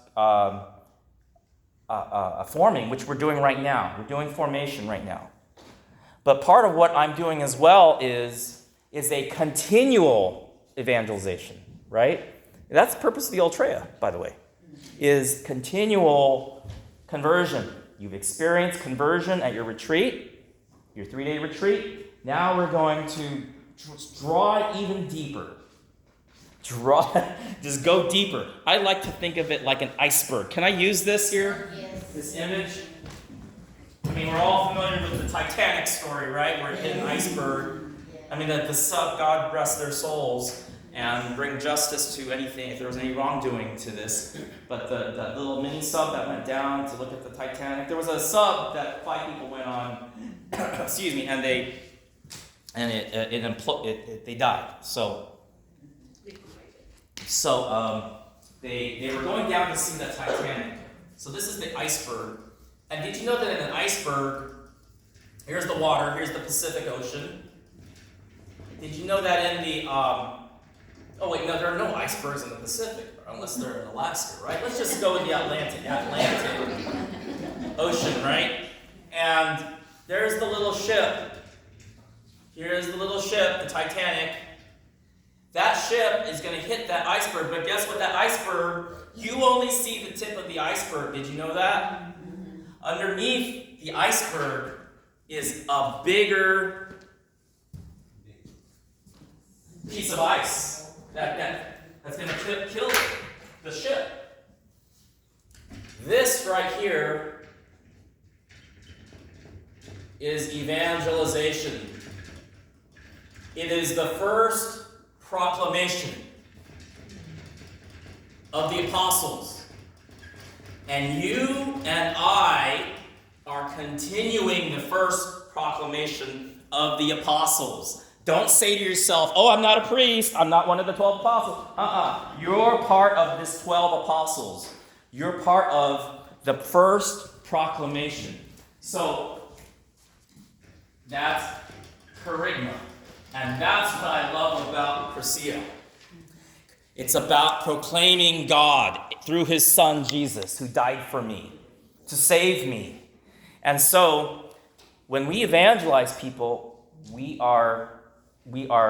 forming, which we're doing right now. We're doing formation right now. But part of what I'm doing as well is a continual evangelization, right? That's the purpose of the Ultrea, by the way, is continual conversion. You've experienced conversion at your retreat, your 3-day retreat. Now we're going to draw it even deeper. Just go deeper. I like to think of it like an iceberg. Can I use this here? Yes. This image? I mean, we're all familiar with the Titanic story, right? Where it hit an iceberg. I mean, the sub, God rest their souls and bring justice to anything, if there was any wrongdoing to this. But the little mini sub that went down to look at the Titanic, there was a sub that 5 people went on, excuse me, and they died. So they were going down to see the Titanic. So this is the iceberg. And did you know that in an iceberg, here's the water, here's the Pacific Ocean. Did you know that in the, there are no icebergs in the Pacific, unless they're in Alaska, right? Let's just go with the Atlantic Ocean, right? And there's the little ship. Here's the little ship, the Titanic. That ship is going to hit that iceberg, but guess what? That iceberg, you only see the tip of the iceberg. Did you know that? Underneath the iceberg is a bigger piece of ice that's going to kill the ship. This right here is evangelization. It is the first proclamation of the apostles. And you and I are continuing the first proclamation of the apostles. Don't say to yourself, "Oh, I'm not a priest. I'm not one of the 12 apostles." You're part of this 12 apostles. You're part of the first proclamation. So that's charisma. And that's what I love about cursillo. It's about proclaiming God through his son Jesus, who died for me, to save me. And so when we evangelize people, we are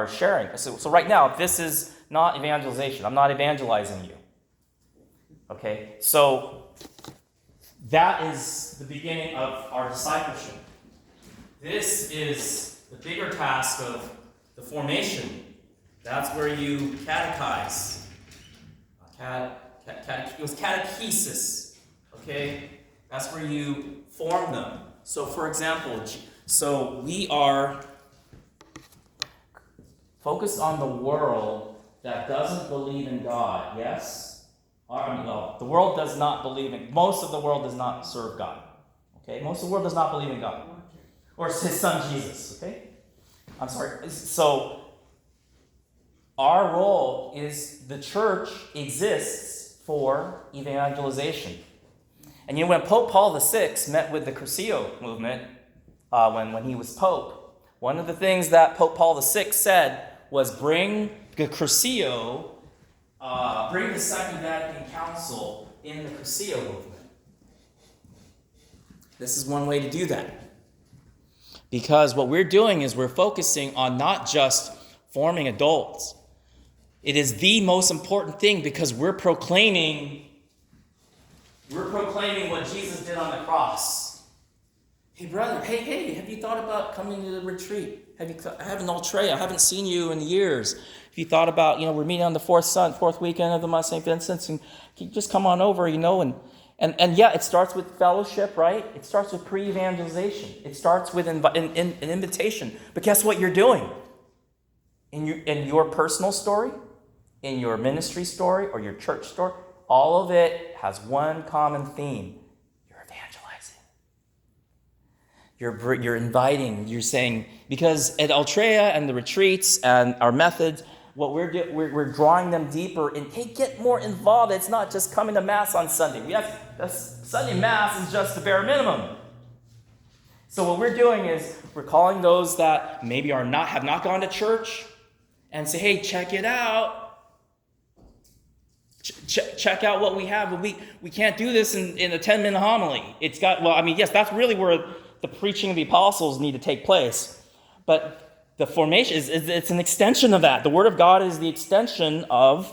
sharing. So right now, this is not evangelization. I'm not evangelizing you. Okay? So that is the beginning of our discipleship. This is the bigger task of the formation. That's where you catechize. It was catechesis. Okay? That's where you form them. So, for example, we are focused on the world that doesn't believe in God. Yes? The world does not believe in. Most of the world does not serve God. Okay? Most of the world does not believe in God. Or his son Jesus. Okay? I'm sorry. So, our role is the church exists for evangelization. And when Pope Paul VI met with the cursillo movement, when he was Pope, one of the things that Pope Paul VI said was bring the cursillo, bring the Second Vatican Council in the cursillo movement. This is one way to do that. Because what we're doing is we're focusing on not just forming adults. It is the most important thing because we're proclaiming what Jesus did on the cross. Hey, brother, hey, have you thought about coming to the retreat? I have an Ultrea. I haven't seen you in years. Have you thought about, we're meeting on the fourth weekend of the month, St. Vincent's, and can you just come on over, and yeah, it starts with fellowship, right? It starts with pre-evangelization. It starts with an invitation. But guess what you're doing? In your personal story, in your ministry story, or your church story, all of it has one common theme. You're evangelizing. You're inviting. You're saying, because at Altrea and the retreats and our methods, what we're drawing them deeper and, hey, get more involved. It's not just coming to Mass on Sunday. Sunday Mass is just the bare minimum. So what we're doing is we're calling those that maybe have not gone to church and say, hey, check it out. Check out what we have. But we can't do this in a 10-minute homily. Yes, that's really where the preaching of the apostles need to take place. But the formation it's an extension of that. The Word of God is the extension of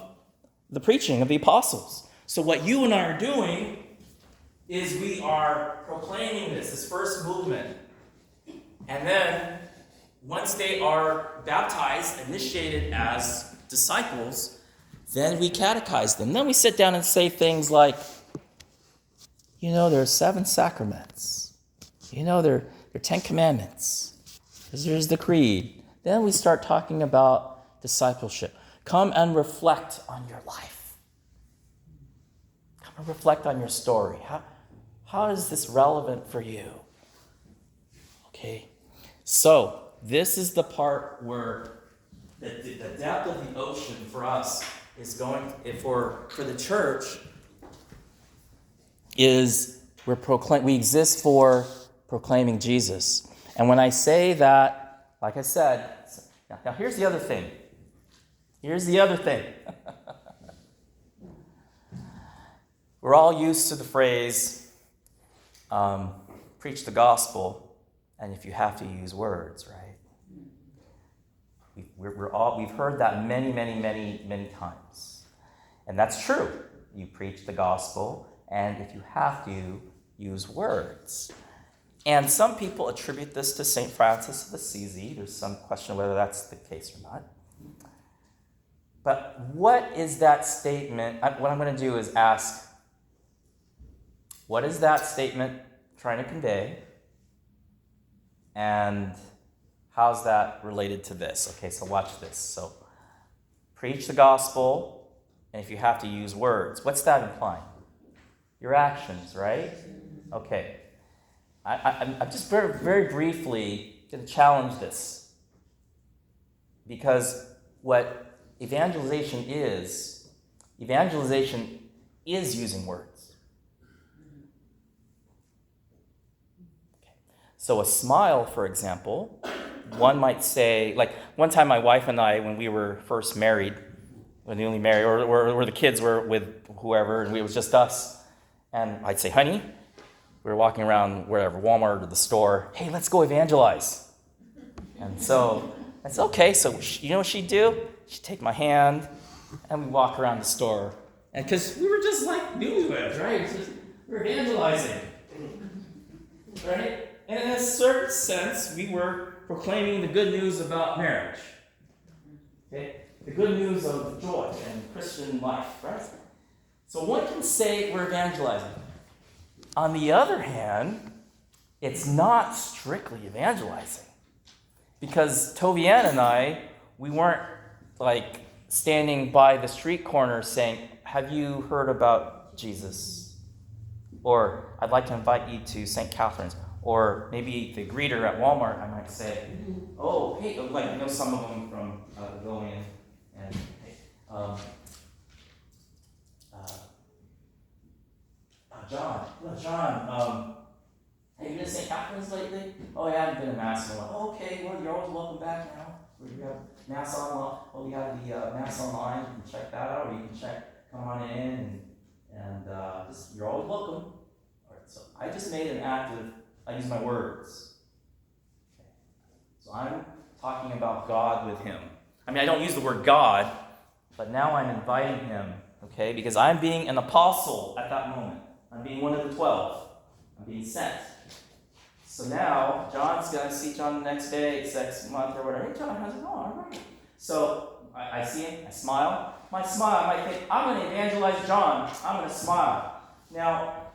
the preaching of the apostles. So what you and I are doing is we are proclaiming this first movement. And then once they are baptized, initiated as disciples, then we catechize them. Then we sit down and say things like, there are 7 sacraments. There are 10 commandments. There's the creed. Then we start talking about discipleship. Come and reflect on your life. Come and reflect on your story. How is this relevant for you? Okay. So this is the part where the depth of the ocean for us is going, for the church, is we exist for proclaiming Jesus. And when I say that, like I said, now here's the other thing. We're all used to the phrase, preach the gospel, and if you have to use words, right? We've heard that many, many, many, many times. And that's true. You preach the gospel, and if you have to, use words. And some people attribute this to St. Francis of Assisi. There's some question whether that's the case or not. But what is that statement? What I'm going to do is ask, what is that statement trying to convey? And how's that related to this? Okay, so watch this. So, preach the gospel, and if you have to use words, what's that implying? Your actions, right? Okay. I'm just very, very briefly going to challenge this. Because what evangelization is using words. Okay. So a smile, for example, one might say, like one time my wife and I, when we were first married, newly married, or the kids were with whoever, and it was just us, and I'd say, honey, we were walking around wherever, Walmart or the store, hey, let's go evangelize. And so I said, okay, so you know what she'd do? She'd take my hand, and we'd walk around the store. And because we were just like newlyweds, right? We were evangelizing. Right? And in a certain sense, we were proclaiming the good news about marriage. Okay? The good news of joy and Christian life, right? So one can say we're evangelizing. On the other hand, it's not strictly evangelizing. Because Tovian and I, we weren't like standing by the street corner saying, have you heard about Jesus? Or I'd like to invite you to St. Catherine's. Or maybe the greeter at Walmart, I might say, oh, hey, like I know some of them from going in and hey, John, have you been to St. Catherine's lately? Oh, yeah, I haven't been to Mass in a while. Oh, okay, well, you're always welcome back now. We have Mass online. Well, we have the Mass online. You can check that out, or you can come on in, and you're always welcome. All right, so I just made an act of, I use my words. Okay. So I'm talking about God with him. I mean, I don't use the word God, but now I'm inviting him, okay, because I'm being an apostle at that moment. I'm being one of the 12. I'm being sent. So now, John's going to see John the next day, next month or whatever. Hey, John, how's it going? All right. So I see him. I smile. My smile, I might think, I'm going to evangelize John. I'm going to smile. Now,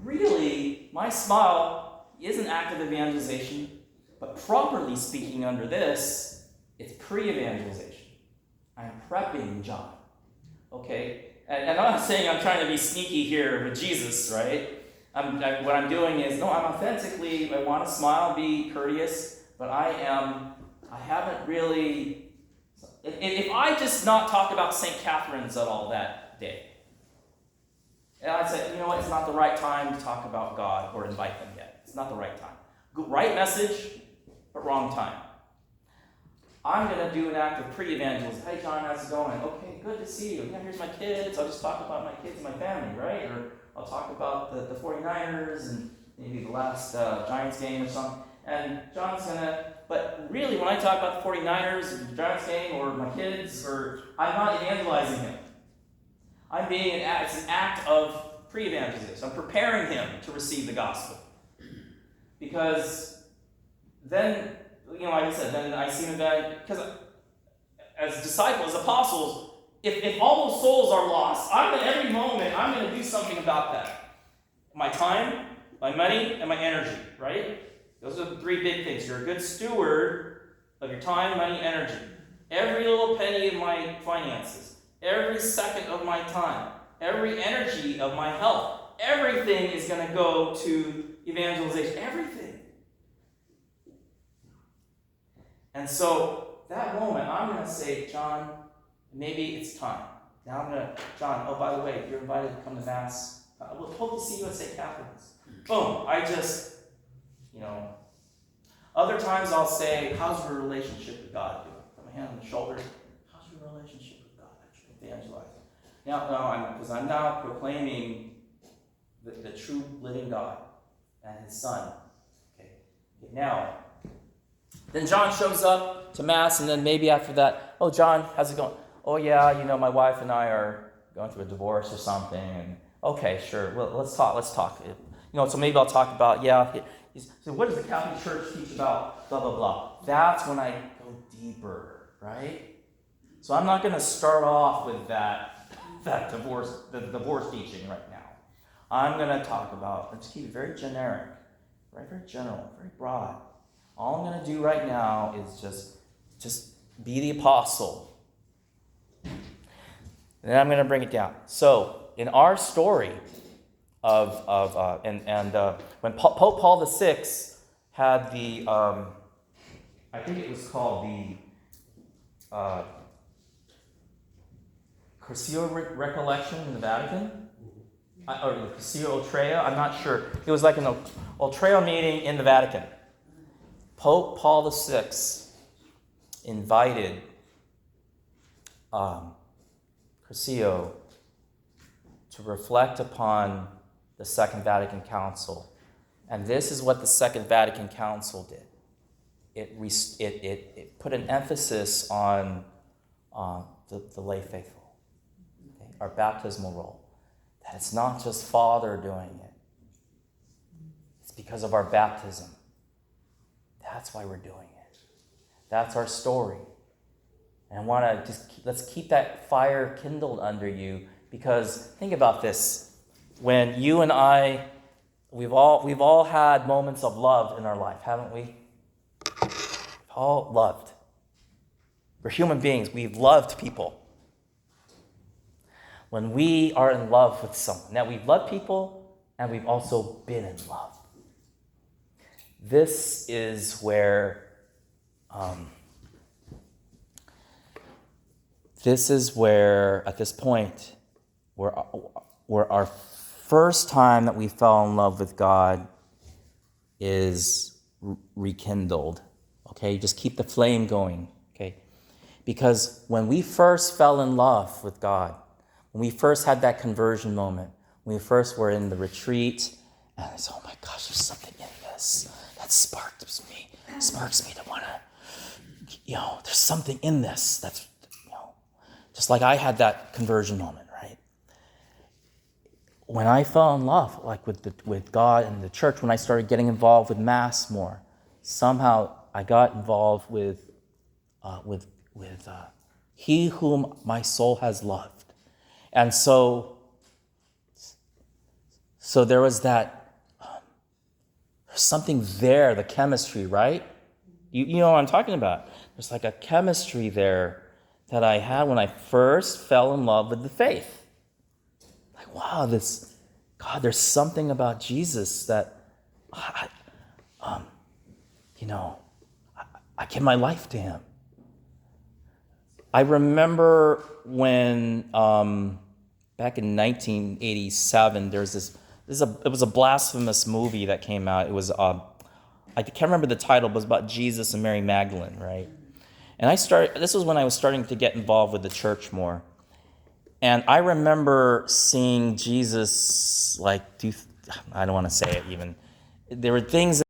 really, my smile is an act of evangelization, but properly speaking under this, it's pre-evangelization. I'm prepping John. Okay? And I'm not saying I'm trying to be sneaky here with Jesus, right? What I'm doing is, no, I want to smile, be courteous, but I haven't really, if I just not talk about St. Catherine's at all that day, and I'd say, you know what, it's not the right time to talk about God or invite them yet. It's not the right time. Right message, but wrong time. I'm going to do an act of pre-evangelism. Hey, John, how's it going? Okay, good to see you. Yeah, here's my kids. I'll just talk about my kids and my family, right? Or I'll talk about the 49ers and maybe the last Giants game or something. And John's going to... But really, when I talk about the 49ers or the Giants game or my kids, I'm not evangelizing him. It's an act of pre-evangelism. I'm preparing him to receive the gospel. Because then... like I said, then I see him back, because as disciples, apostles, if all those souls are lost, every moment, I'm going to do something about that. My time, my money, and my energy, right? Those are the three big things. You're a good steward of your time, money, energy. Every little penny of my finances, every second of my time, every energy of my health, everything is going to go to evangelization. Everything. And so, that moment, I'm going to say, John, maybe it's time. Now I'm going to, John, oh, by the way, you're invited to come to Mass. We'll hope to see you at St. Catherine's. Boom. Other times I'll say, how's your relationship with God doing? Put my hand on the shoulder. How's your relationship with God? I should evangelize. Because I'm now proclaiming the true living God and His Son. Okay. Now, then John shows up to Mass, and then maybe after that, oh, John, how's it going? Oh, yeah, my wife and I are going through a divorce or something. And okay, sure, well, let's talk. So maybe I'll talk about, so what does the Catholic Church teach about blah, blah, blah? That's when I go deeper, right? So I'm not going to start off with that divorce, the divorce teaching right now. I'm going to talk about, let's keep it very generic, right? Very general, very broad. All I'm going to do right now is just be the apostle. And then I'm going to bring it down. So, in our story when Pope Paul VI had the, I think it was called the cursillo recollection in the Vatican, or the cursillo ultreo, I'm not sure. It was like an ultreo meeting in the Vatican. Pope Paul VI invited cursillo to reflect upon the Second Vatican Council. And this is what the Second Vatican Council did. It put an emphasis on the lay faithful, okay? Our baptismal role. That it's not just Father doing it. It's because of our baptism. That's why we're doing it. That's our story. And I want to let's keep that fire kindled under you, because think about this. When you and I, we've all had moments of love in our life, haven't we? We've all loved. We're human beings. We've loved people. When we are in love with someone. Now, we've loved people, and we've also been in love. This is where at this point, where our first time that we fell in love with God is rekindled. Okay, just keep the flame going. Okay, because when we first fell in love with God, when we first had that conversion moment, when we first were in the retreat, and it's, oh my gosh, there's something in this that sparks me to want to, there's something in this that's, just like I had that conversion moment, right? When I fell in love, like with God and the church, when I started getting involved with Mass more, somehow I got involved with He whom my soul has loved, and so there was that. There's something there, the chemistry, right? You know what I'm talking about. There's like a chemistry there that I had when I first fell in love with the faith. like, wow, God, there's something about Jesus that, I, you know, I give my life to him. I remember when back in 1987, it was a blasphemous movie that came out. It was I can't remember the title, but it was about Jesus and Mary Magdalene, right? And this was when I was starting to get involved with the church more. And I remember seeing Jesus, like, I don't want to say it even. There were things